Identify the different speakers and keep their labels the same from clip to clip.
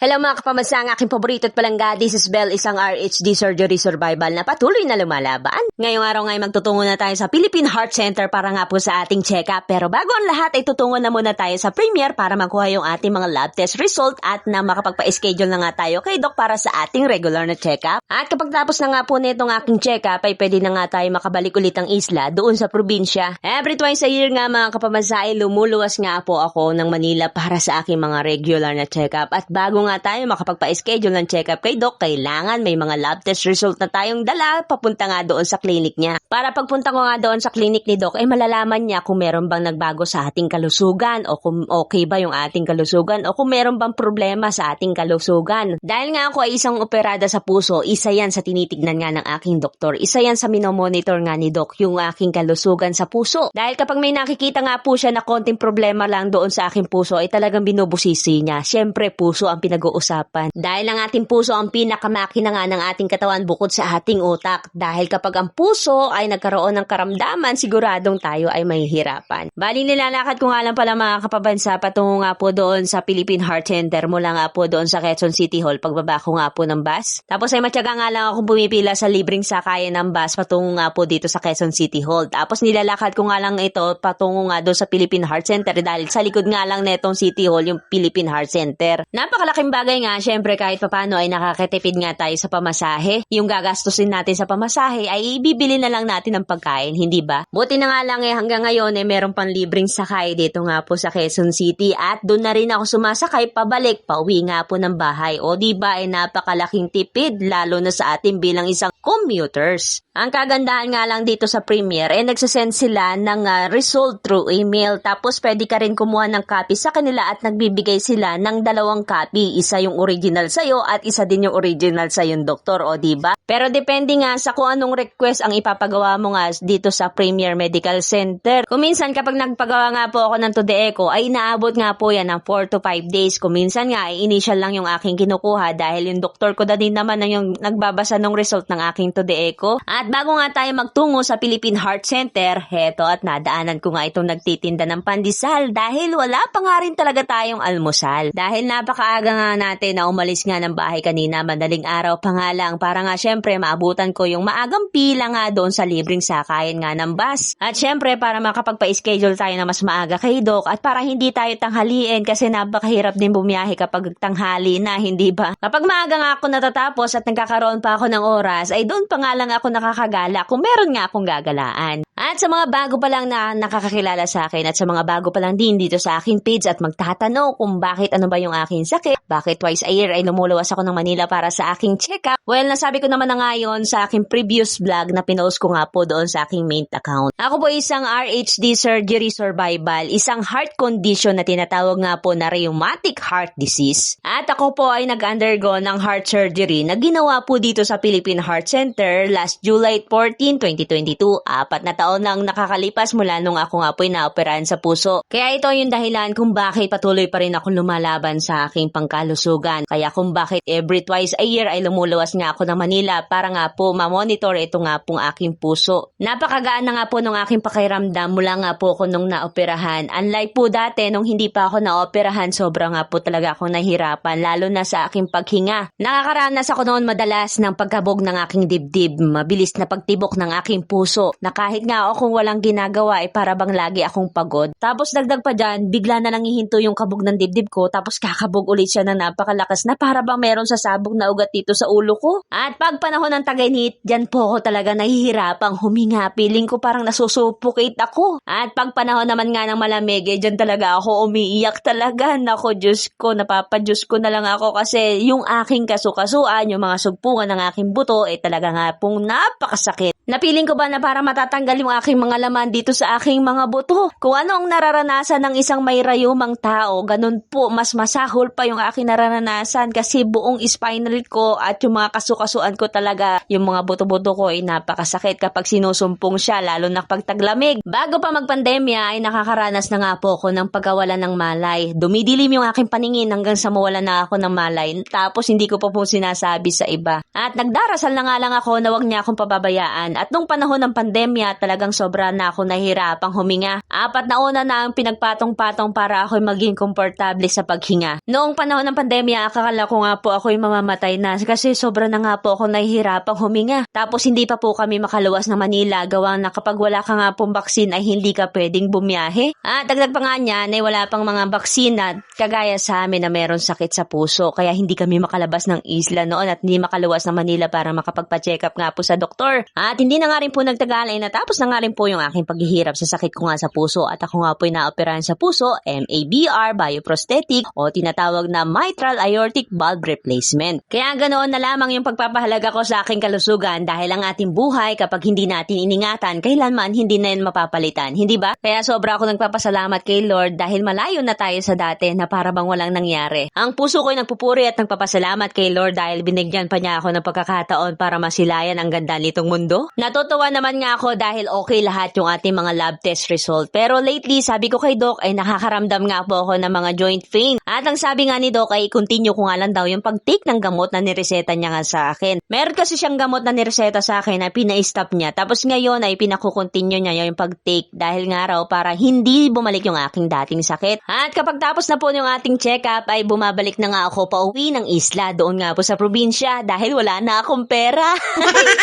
Speaker 1: Hello mga kapamasa, ang aking paborito at palangga, this is Belle, isang RHD surgery survival na patuloy na lumalaban. Ngayong araw ngay magtutungo na tayo sa Philippine Heart Center para nga po sa ating check-up. Pero bago ang lahat ay tutungo na muna tayo sa Premier para makuha yung ating mga lab test result at na makapagpa-schedule na nga tayo kay Doc para sa ating regular na check-up. At kapag tapos na nga po nitong aking check-up ay pwede na nga tayo makabalik ulit ang isla doon sa probinsya. Every twice a year nga mga kapamasa ay lumuluwas nga po ako ng Manila para sa aking mga regular na check-up. At bago nga tayo makapagpa-schedule ng check-up kay Doc, kailangan may mga lab test result na tayong dala papunta nga doon sa clinic niya. Para pagpunta ko nga doon sa clinic ni Doc, ay malalaman niya kung meron bang nagbago sa ating kalusugan o kung okay ba yung ating kalusugan o kung meron bang problema sa ating kalusugan. Dahil nga ako ay isang operada sa puso, isa yan sa tinitignan nga ng aking doktor. Isa yan sa minomonitor nga ni Doc, yung aking kalusugan sa puso. Dahil kapag may nakikita nga po siya na konting problema lang doon sa aking puso, ay talagang binubusisi niya. Siyempre, puso ang pinag-uusapan. Dahil ang ating puso ang pinakamakina nga ng ating katawan bukod sa ating utak. Dahil kapag ang puso ay nagkaroon ng karamdaman, siguradong tayo ay mahihirapan. Bali nilalakad ko nga lang pala mga kapabansa patungo nga po doon sa Philippine Heart Center mula nga po doon sa Quezon City Hall pagbaba ko nga po ng bus. Tapos ay matyaga nga lang akong pumipila sa libreng sakayan ng bus patungo nga po dito sa Quezon City Hall. Tapos nilalakad ko nga lang ito patungo nga doon sa Philippine Heart Center dahil sa likod nga lang netong City Hall yung Philippine Heart Center. Napakalaking bagay nga, syempre kahit papano ay nakakatipid nga tayo sa pamasahe. Yung gagastusin natin sa pamasahe ay ibibili na lang natin ng pagkain, hindi ba? Buti na nga lang hanggang ngayon meron pang libreng sakay dito nga po sa Quezon City at doon na rin ako sumasakay pabalik, pauwi nga po ng bahay. O di ba ay napakalaking tipid lalo na sa atin bilang isang commuters. Ang kagandahan nga lang dito sa Premier nagsasend sila ng result through email tapos pwede ka rin kumuha ng copy sa kanila at nagbibigay sila ng 2 copy. Isa yung original sa'yo at isa din yung original sa yung doktor, o diba? Pero depende nga sa kung anong request ang ipapagawa mo nga dito sa Premier Medical Center. Kung minsan kapag nagpagawa nga po ako ng TODE-ECO ay inaabot nga po yan ng 4 to 5 days. Kung minsan nga ay initial lang yung aking kinukuha dahil yung doktor ko na din naman yung nagbabasa ng result ng aking TODE-ECO. At bago nga tayo magtungo sa Philippine Heart Center, heto at nadaanan ko nga itong nagtitinda ng pandesal dahil wala pa nga rin talaga tayong almusal. Dahil napakaaga nga natin na umalis nga ng bahay kanina, madaling araw pa nga lang para nga syempre maabutan ko yung maagang pila nga doon sa libreng sakayan nga ng bus. At syempre para makapagpa-schedule tayo na mas maaga kay Doc at para hindi tayo tanghaliin kasi napakahirap din bumiyahe kapag tanghali na, hindi ba? Kapag maaga nga ako natatapos at nagkakaroon pa ako ng oras ay doon pa nga lang ako nakakagala kung meron nga akong gagalaan. At sa mga bago pa lang na nakakakilala sa akin at sa mga bago pa lang din dito sa aking page at magtatanong kung bakit ano ba yung aking sakit, bakit twice a year ay lumuluwas ako ng Manila para sa aking check-up. Well, nasabi ko naman na ngayon sa aking previous vlog na pinost ko nga po doon sa aking main account. Ako po isang RHD surgery survival, isang heart condition na tinatawag nga po na rheumatic heart disease. At ako po ay nag-undergo ng heart surgery na ginawa po dito sa Philippine Heart Center last July 14, 2022. 4 na taon nang nakakalipas mula nung ako nga po inaoperahan sa puso. Kaya ito yung dahilan kung bakit patuloy pa rin ako lumalaban sa aking pangkalusugan. Kaya kung bakit every twice a year ay lumuluwas nga ako ng Manila para nga po ma-monitor ito nga pong aking puso. Napakagaan na nga po nung aking pakiramdam mula nga po ako nung naoperahan. Unlike po dati nung hindi pa ako naoperahan, sobra nga po talaga akong nahirapan lalo na sa aking paghinga. Nakakaranas ako noon madalas ng pagkabog ng aking dibdib, mabilis na pagtibok ng aking puso na kahit nga kung walang ginagawa ay para bang lagi akong pagod. Tapos dagdag pa dyan, bigla na lang hihinto yung kabog ng dibdib ko tapos kakabog ulit siya na napakalakas na para bang meron sa sabog na ugat dito sa ulo ko. At pag panahon ng tag-init, dyan po ako talaga nahihirapang huminga. Piling ko parang nasusuffocate ako. At pag panahon naman nga ng malamig, dyan talaga ako umiiyak talaga. Nako, Diyos ko, napapadyos ko na lang ako kasi yung aking kasukasuan, yung mga sugpungan ng aking buto, talaga nga pong napakasakit. Napiling ko ba na para matatanggal yung aking mga laman dito sa aking mga buto? Kung ano ang nararanasan ng isang may rayumang tao, ganun po, mas masahol pa yung aking nararanasan kasi buong spinal ko at yung mga kasukasuan ko talaga, yung mga buto-buto ko ay napakasakit kapag sinusumpong siya, lalo na pag taglamig. Bago pa magpandemya ay nakakaranas na nga po ako ng pagkawalan ng malay. Dumidilim yung aking paningin hanggang sa mawala na ako ng malay. Tapos hindi ko pa po sinasabi sa iba. At nagdarasal na nga lang ako na wag niya akong pababayaan. At nung panahon ng pandemya, talagang sobra na ako nahihirapang huminga. 4 na una na ang pinagpatong-patong para ako'y maging komportable sa paghinga. Noong panahon ng pandemya, akala ko nga po ako'y mamamatay na kasi sobra na nga po ako nahihirapang huminga. Tapos hindi pa po kami makaluwas ng Manila gawa na kapag wala ka nga pong baksin ay hindi ka pwedeng bumiyahe. At dagdag pa nga niyan ay wala pang mga baksina kagaya sa amin na meron sakit sa puso kaya hindi kami makalabas ng isla noon at hindi makaluwas ng Manila para makapagpa-check up nga po sa doktor. At hindi na nga rin po nagtagal ay natapos na nga rin po yung aking paghihirap sa sakit ko nga sa puso at ako nga po ay naoperahan sa puso, MABR, bioprosthetic o tinatawag na mitral aortic valve replacement. Kaya ganoon na lamang yung pagpapahalaga ko sa aking kalusugan dahil ang ating buhay kapag hindi natin iningatan, kailanman hindi na yan mapapalitan, hindi ba? Kaya sobra ako nagpapasalamat kay Lord dahil malayo na tayo sa dati na para bang walang nangyari. Ang puso ko'y nagpupuri at nagpapasalamat kay Lord dahil binigyan pa niya ako ng pagkakataon para masilayan ang ganda nitong mundo. Natutuwa naman nga ako dahil okay lahat yung ating mga lab test result. Pero lately, sabi ko kay Doc ay nakakaramdam nga po ako ng mga joint pain. At ang sabi nga ni Doc ay continue ko nga lang daw yung pag-take ng gamot na nireseta niya nga sa akin. Meron kasi siyang gamot na nireseta sa akin na pina-stop niya. Tapos ngayon ay pinakukontinue niya yung pag-take dahil nga raw para hindi bumalik yung aking dating sakit. At kapag tapos na po yung ating check-up ay bumabalik na nga ako pauwi ng isla doon nga po sa probinsya dahil wala na akong pera.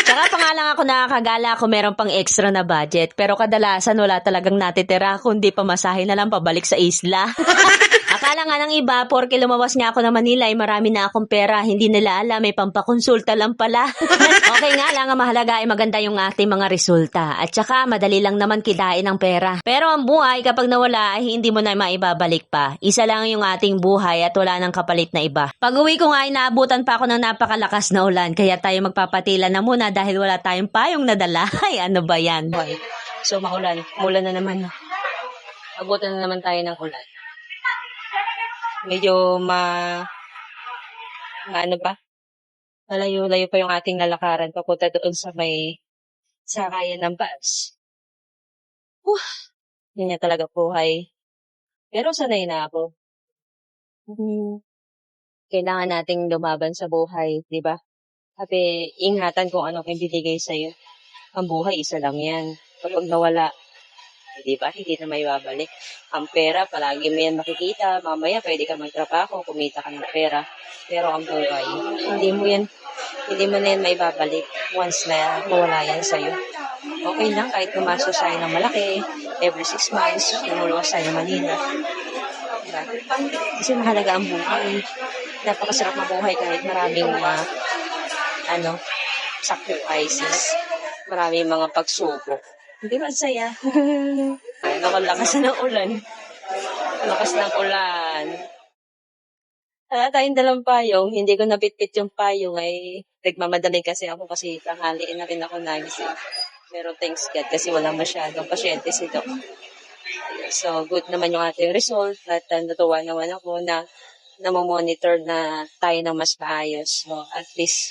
Speaker 1: Tsaka pa nga lang ako nakakagala kung meron pang extra na budget pero kadalasan wala talagang natitira kundi pamasahe na lang pabalik sa isla. Akala nga ng iba, porke lumawas nga ako ng Manila ay marami na akong pera. Hindi nila alam, may pampakonsulta lang pala. Okay nga lang, ang mahalaga ay maganda yung ating mga resulta. At saka, madali lang naman kitain ang pera. Pero ang buhay, kapag nawala, ay hindi mo na maibabalik pa. Isa lang yung ating buhay at wala nang kapalit na iba. Pag uwi ko nga ay naabutan pa ako ng napakalakas na ulan. Kaya tayo magpapatila na muna dahil wala tayong payong nadala. Ay, ano ba yan? So, maulan. Mulan na naman. Abutan na naman tayo ng ulan. Medyo ano pa? Malayo-layo pa yung ating lalakaran papunta doon sa may sakayan ng bus. Yun na talaga buhay. Pero sanay na ako. Kailangan nating lumaban sa buhay, di ba? Kasi ingatan kung ano kung binigay sa'yo. Ang buhay, isa lang yan. Kapag nawala, di ba? Hindi na may babalik. Ang pera, palagi mo yan makikita. Mamaya, pwede ka magtrabaho, kumita ka ng pera. Pero ang buhay, hindi mo na yan may babalik once na mawala yan sa'yo. Okay lang, kahit pumasok sa'yo ng malaki, every 6 months, lumuluwas sa'yo ng Manila. Diba? Kasi mahalaga ang buhay. Napakasarap na buhay kahit maraming sacrifices. Maraming mga pagsubok. Hindi ba saya? Nakalakas ng ulan. Lakas ng ulan. Wala tayong dalang payong. Hindi ko nabitbit yung payong ay nagmamadali kasi ako kasi tanghaliin na rin ako nagising. Pero thanks God kasi walang masyadong pasyente si Doc. So good naman yung ating result at natuwa naman ako na namomonitor na tayo ng mas maayos. So at least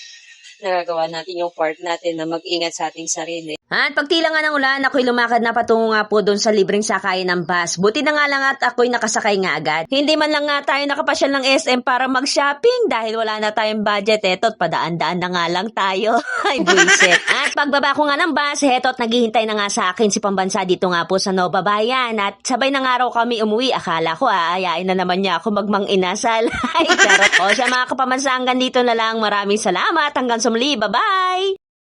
Speaker 1: nagagawa natin yung part natin na mag-ingat sa ating sarili. At pagtila nga ng ulan, ako'y lumakad na patungo nga po doon sa libreng sakayan ng bus. Buti na nga lang at ako'y nakasakay nga agad. Hindi man lang nga tayo nakapasyal ng SM para mag-shopping dahil wala na tayong budget. Eto't padaan-daan na nga lang tayo. Ay, buisit. At pagbaba ko nga ng bus, eto't naghihintay na nga sa akin si Pambansa dito nga po sa Nova Bayan. At sabay na nga raw kami umuwi. Akala ko aayain na naman niya ako magmang-inasal. Ay, charot. O sa mga kapamansang, ganito na lang. Maraming salamat. Hanggang sa muli. Bye-bye!